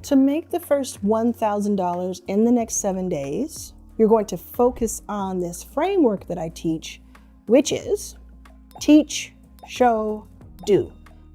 To make the first $1,000 in the next 7 days, you're going to focus on this framework that I teach, which is teach, show, do.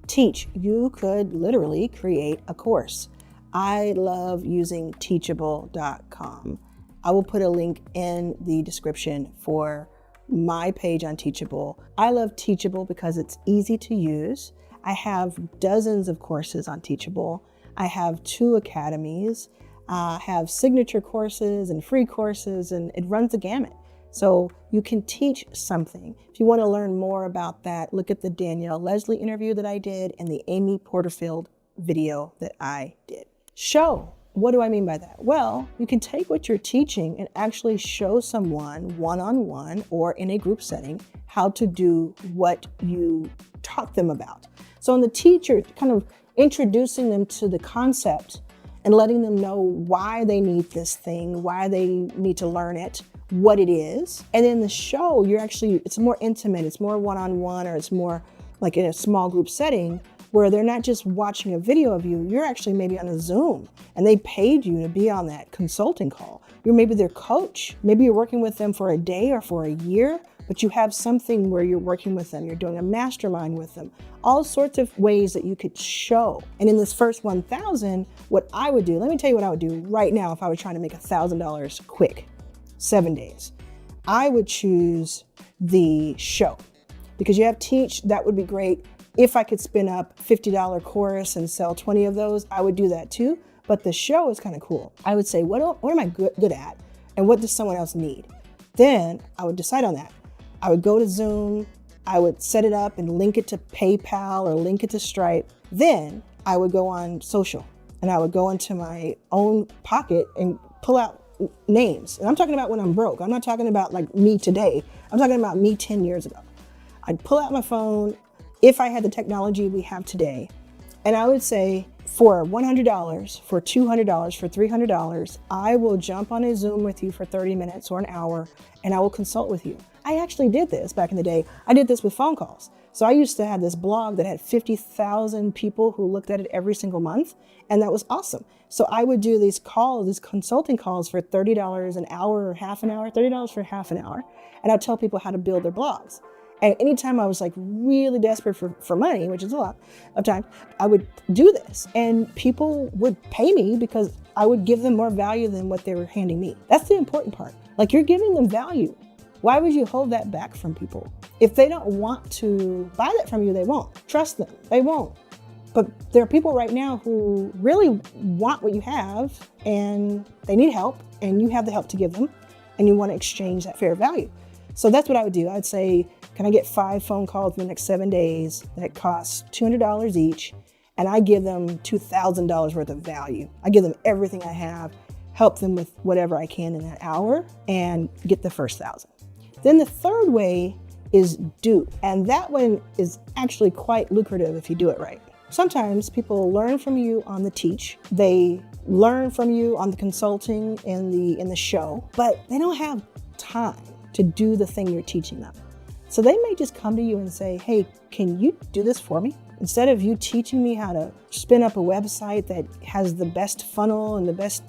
Teach. You could literally create a course. I love using teachable.com. I will put a link in the description for my page on Teachable. I love Teachable because it's easy to use. I have dozens of courses on Teachable. I have 2 academies. I have signature courses and free courses, and it runs the gamut. So you can teach something. If you want to learn more about that, look at the Danielle Leslie interview that I did and the Amy Porterfield video that I did. Show. What do I mean by that? Well, you can take what you're teaching and actually show someone one-on-one or in a group setting how to do what you taught them about. So in the teacher, kind of introducing them to the concept and letting them know why they need this thing, why they need to learn it, what it is. And in the show, it's more intimate, it's more one-on-one, or it's more like in a small group setting where they're not just watching a video of you, you're actually maybe on a Zoom and they paid you to be on that consulting call. You're maybe their coach. Maybe you're working with them for a day or for a year, but you have something where you're working with them. You're doing a mastermind with them. All sorts of ways that you could show. And in this first 1,000, what I would do, let me tell you what I would do right now if I were trying to make $1,000 quick, 7 days. I would choose the show because you have teach, that would be great. If I could spin up $50 course and sell 20 of those, I would do that too. But the show is kind of cool. I would say, what am I good at? And what does someone else need? Then I would decide on that. I would go to Zoom, I would set it up and link it to PayPal or link it to Stripe. Then I would go on social and I would go into my own pocket and pull out names. And I'm talking about when I'm broke. I'm not talking about like me today. I'm talking about me 10 years ago. I'd pull out my phone, if I had the technology we have today, and I would say for $100, for $200, for $300, I will jump on a Zoom with you for 30 minutes or an hour, and I will consult with you. I actually did this back in the day. I did this with phone calls. So I used to have this blog that had 50,000 people who looked at it every single month, and that was awesome. So I would do these calls, these consulting calls for $30 an hour or half an hour, $30 for half an hour, and I'd tell people how to build their blogs. And anytime I was like really desperate for money, which is a lot of time, I would do this and people would pay me because I would give them more value than what they were handing me. That's the important part. Like, you're giving them value. Why would you hold that back from people? If they don't want to buy that from you, they won't. Trust them, they won't. But there are people right now who really want what you have and they need help and you have the help to give them and you want to exchange that fair value. So that's what I would do. I'd say, can I get 5 phone calls in the next 7 days that cost $200 each? And I give them $2,000 worth of value. I give them everything I have, help them with whatever I can in that hour, and get the first 1,000. Then the third way is do. And that one is actually quite lucrative if you do it right. Sometimes people learn from you on the teach. They learn from you on the consulting and in the show, but they don't have time to do the thing you're teaching them. So they may just come to you and say, hey, can you do this for me? Instead of you teaching me how to spin up a website that has the best funnel and the best ...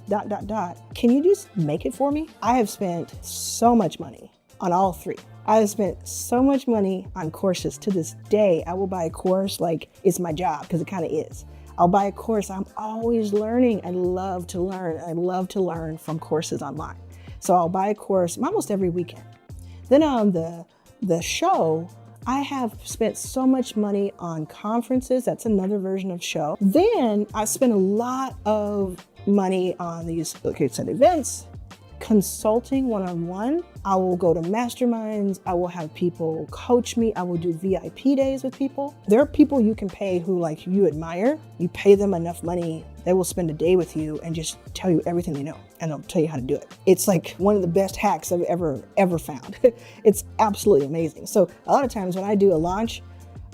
can you just make it for me? I have spent so much money on all 3. I have spent so much money on courses. To this day, I will buy a course like it's my job, because it kind of is. I'll buy a course. I'm always learning. I love to learn. I love to learn from courses online. So I'll buy a course almost every weekend. Then on the show, I have spent so much money on conferences. That's another version of show. Then I spent a lot of money on these events, consulting one-on-one. I will go to masterminds. I will have people coach me. I will do VIP days with people. There are people you can pay who like you admire. You pay them enough money, they will spend a day with you and just tell you everything they know, and they'll tell you how to do it. It's like one of the best hacks I've ever found. It's absolutely amazing. So a lot of times when I do a launch,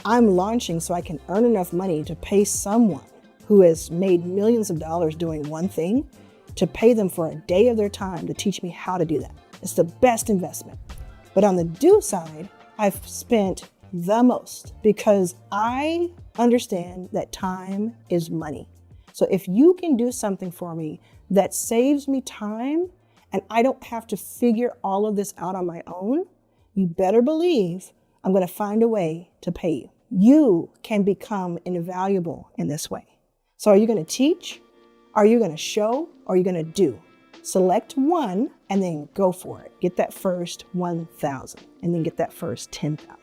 I'm launching so I can earn enough money to pay someone who has made millions of dollars doing one thing, to pay them for a day of their time to teach me how to do that. It's the best investment. But on the do side, I've spent the most because I understand that time is money. So if you can do something for me that saves me time and I don't have to figure all of this out on my own, you better believe I'm going to find a way to pay you. You can become invaluable in this way. So are you going to teach? Are you going to show? Or are you going to do? Select one and then go for it. Get that first 1,000 and then get that first 10,000.